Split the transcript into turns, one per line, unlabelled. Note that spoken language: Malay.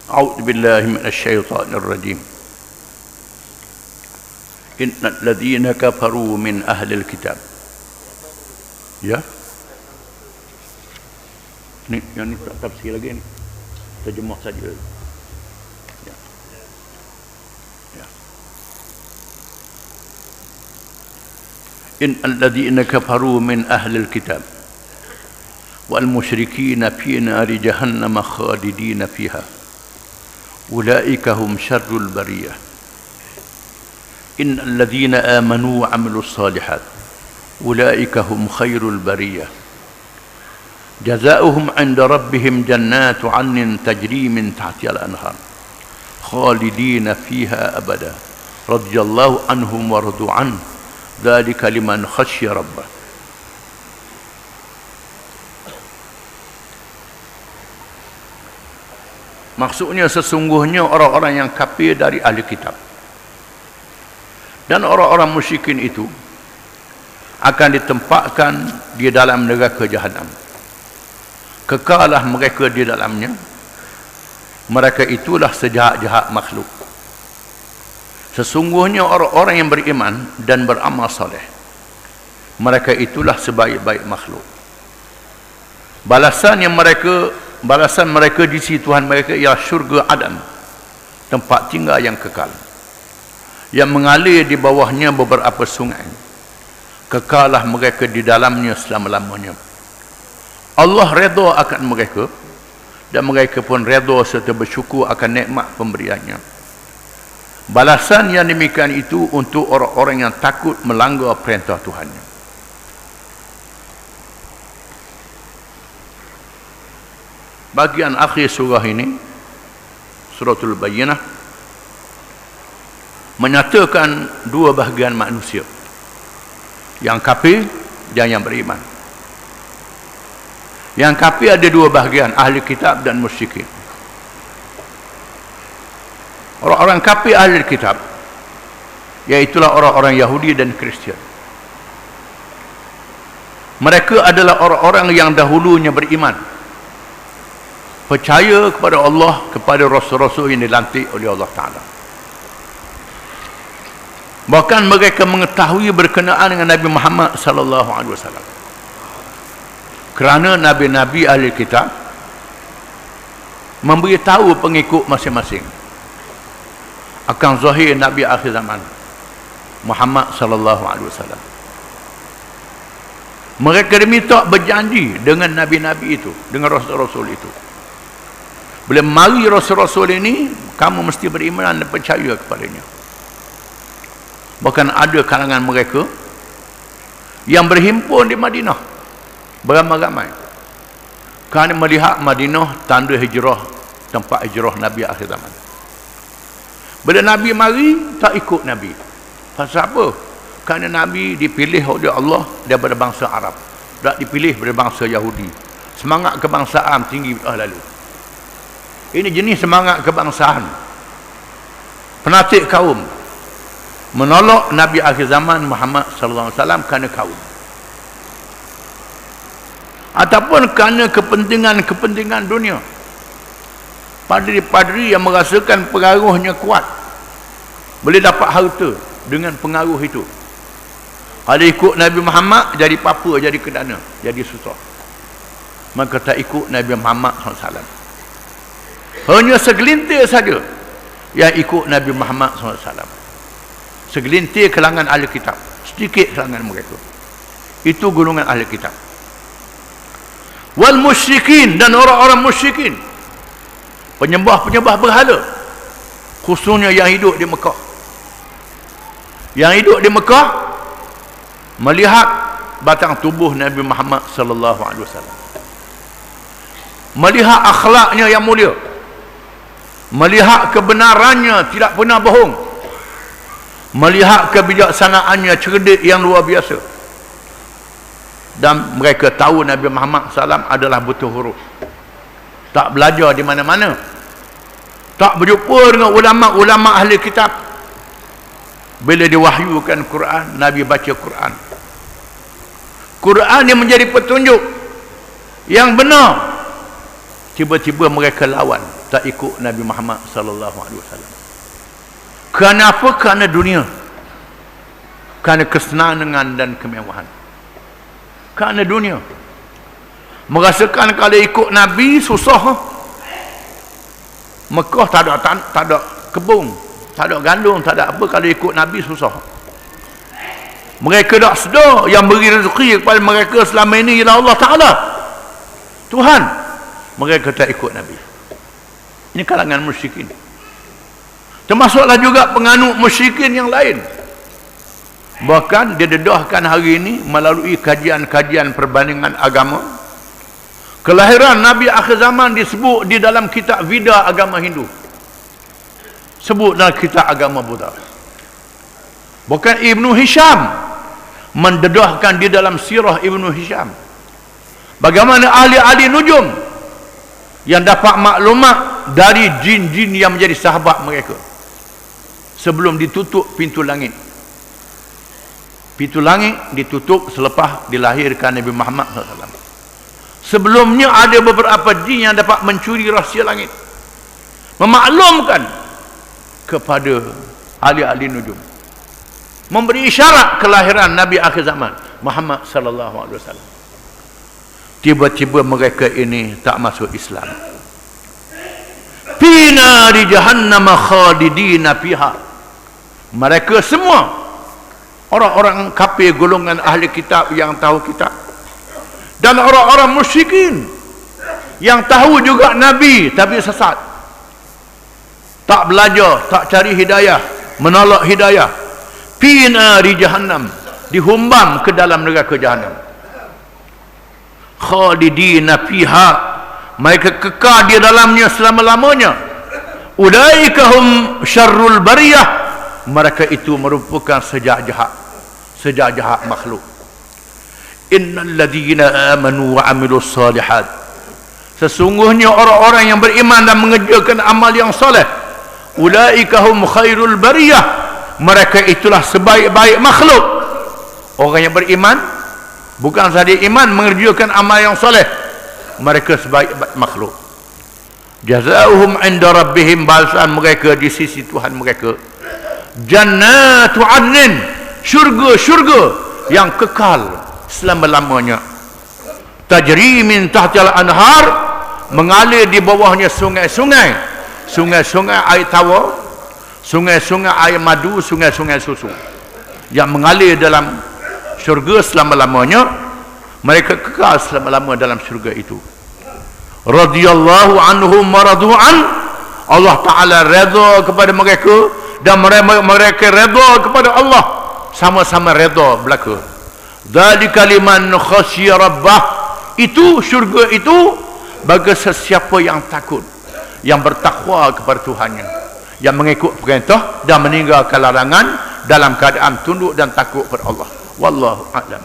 A'udzu billahi minasyaitonir rajim. Innal ladzina kafaru min ahlil kitab. Ya. Ni yang ni tak tafsir lagi ni. Terjemah saja. Ya. Ya. Innal ladzina kafaru min ahlil kitab wal musyrikin fi nari jahannam khalidin fiha. Ulaika hum syarrul bariyah. Innal ladzina amanu wa 'amilus shalihat ulaika hum khairul bariyah. Jazaohum 'inda rabbihim jannatu 'adnin tajri min tahtiha al-anhar khalidin fiha abada. Radhiyallahu anhum wa radu 'an. Dzalika liman khasyiya rabbah. Maksudnya sesungguhnya orang-orang yang kafir dari ahli kitab dan orang-orang musyrikin itu akan ditempatkan di dalam neraka jahanam. Kekallah mereka di dalamnya. Mereka itulah sejahat-jahat makhluk. Sesungguhnya orang-orang yang beriman dan beramal soleh, mereka itulah sebaik-baik makhluk. Balasan mereka di sisi Tuhan mereka ialah syurga Adan, tempat tinggal yang kekal, yang mengalir di bawahnya beberapa sungai. Kekallah mereka di dalamnya selama-lamanya. Allah redha akan mereka dan mereka pun redha serta bersyukur akan nikmat pemberiannya. Balasan yang demikian itu untuk orang-orang yang takut melanggar perintah Tuhannya. Bagian akhir surah ini, Suratul Bayyinah, menyatakan dua bahagian manusia, yang kafir dan yang beriman. Yang kafir ada dua bahagian, ahli kitab dan musyrikin. Orang-orang kafir ahli kitab, iaitulah orang-orang Yahudi dan Kristian. Mereka adalah orang-orang yang dahulunya beriman, percaya kepada Allah, kepada Rasul-Rasul yang dilantik oleh Allah Ta'ala. Bahkan mereka mengetahui berkenaan dengan Nabi Muhammad sallallahu alaihi wasallam. Kerana Nabi-Nabi ahli kitab memberitahu pengikut masing-masing akan zahir Nabi akhir zaman Muhammad sallallahu alaihi wasallam. Mereka diminta berjanji dengan Nabi-Nabi itu, dengan Rasul-Rasul itu. Bila mari Rasul-Rasul ini, kamu mesti beriman dan percaya kepadanya. Bahkan ada kalangan mereka yang berhimpun di Madinah beramai-ramai kerana melihat Madinah tanda hijrah, tempat hijrah Nabi akhir zaman. Bila Nabi mari, tak ikut Nabi. Pasal apa? Kerana Nabi dipilih oleh Allah daripada bangsa Arab, tak dipilih daripada bangsa Yahudi. Semangat kebangsaan tinggi lalu. Ini jenis semangat kebangsaan. Penatik kaum menolak Nabi akhir zaman Muhammad sallallahu alaihi wasallam kerana kaum, ataupun kerana kepentingan dunia. Padri-padri yang merasakan pengaruhnya kuat, boleh dapat harta dengan pengaruh itu. Kalau ikut Nabi Muhammad, jadi papa, jadi kedana, jadi susah. Maka tak ikut Nabi Muhammad SAW. Hanya segelintir saja yang ikut Nabi Muhammad SAW. Segelintir kalangan ahli kitab, sedikit kalangan mereka. Itu golongan ahli kitab. Wal musyrikin, dan orang-orang musyrikin, penyembah-penyembah berhala, khususnya yang hidup di Mekah. Yang hidup di Mekah melihat batang tubuh Nabi Muhammad sallallahu alaihi wasallam, melihat akhlaknya yang mulia, melihat kebenarannya tidak pernah bohong, melihat kebijaksanaannya cerdik yang luar biasa. Dan mereka tahu Nabi Muhammad SAW adalah betul huruf, tak belajar di mana-mana, tak berjumpa dengan ulama-ulama ahli kitab. Bila diwahyukan Quran, Nabi baca Quran. Quran yang menjadi petunjuk yang benar, tiba-tiba mereka lawan. tak ikut Nabi Muhammad sallallahu alaihi wasallam. Kenapa? Kerana dunia, kerana kesenangan dan kemewahan, kerana dunia. Merasakan kalau ikut Nabi susah. Mekah tak ada kebun, tak ada gandum, tak ada apa. Kalau ikut Nabi susah. Mereka tak sedar yang beri rezeki kepada mereka selama ini ialah Allah Ta'ala, Tuhan. Mereka tak ikut Nabi. Ini kalangan musyrikin. Termasuklah juga penganut musyrikin yang lain. Bahkan dia dedahkan hari ini melalui kajian-kajian perbandingan agama. Kelahiran Nabi akhir zaman disebut di dalam kitab Vida agama Hindu, sebut dalam kitab agama Buddha. Bukan Ibnu Hisham mendedahkan di dalam sirah Ibnu Hisham bagaimana ahli-ahli nujum yang dapat maklumat dari jin-jin yang menjadi sahabat mereka sebelum ditutup pintu langit. Pintu langit ditutup selepas dilahirkan Nabi Muhammad SAW. Sebelumnya ada beberapa jin yang dapat mencuri rahsia langit, memaklumkan kepada ahli-ahli nujum, memberi isyarat kelahiran Nabi akhir zaman Muhammad sallallahu alaihi wasallam. Tiba-tiba mereka ini tak masuk Islam. Fina di jahannam khalidina fiha. Mereka semua orang-orang kafir, golongan ahli kitab yang tahu kitab, dan orang-orang musyrikin yang tahu juga Nabi tapi sesat, tak belajar, tak cari hidayah, menolak hidayah. Fi nari jahannam, dihumbam ke dalam neraka jahannam. Khalidina fiha, mereka kekal di dalamnya selama-lamanya. Ulaika hum syarrul bariyah, mereka itu merupakan sejahat makhluk. Innal ladzina amanu wa amilus salihat, sesungguhnya orang-orang yang beriman dan mengerjakan amal yang soleh, ulaika hum khairul bariyah, mereka itulah sebaik-baik makhluk. Orang yang beriman, bukan sahaja iman, mengerjakan amal yang soleh, mereka sebaik-baik makhluk. Jazaohum inda rabbihim, balasan mereka di sisi Tuhan mereka, jannatu adnin, syurga-syurga yang kekal selama-lamanya. Tajri min tahtil anhar, mengalir di bawahnya sungai-sungai, sungai-sungai air tawar, sungai-sungai air madu, sungai-sungai susu yang mengalir dalam syurga selama-lamanya. Mereka kekal selama-lama dalam syurga itu. Radhiyallahu anhum maradu'an, Allah Ta'ala redha kepada mereka dan mereka redha kepada Allah, sama-sama redha belaka. Dzalika liman khasyiya rabbah, itu syurga itu bagi sesiapa yang takut, yang bertakwa kepada Tuhannya, yang mengikut perintah dan meninggalkan larangan dalam keadaan tunduk dan takut kepada Allah. Wallahu a'lam.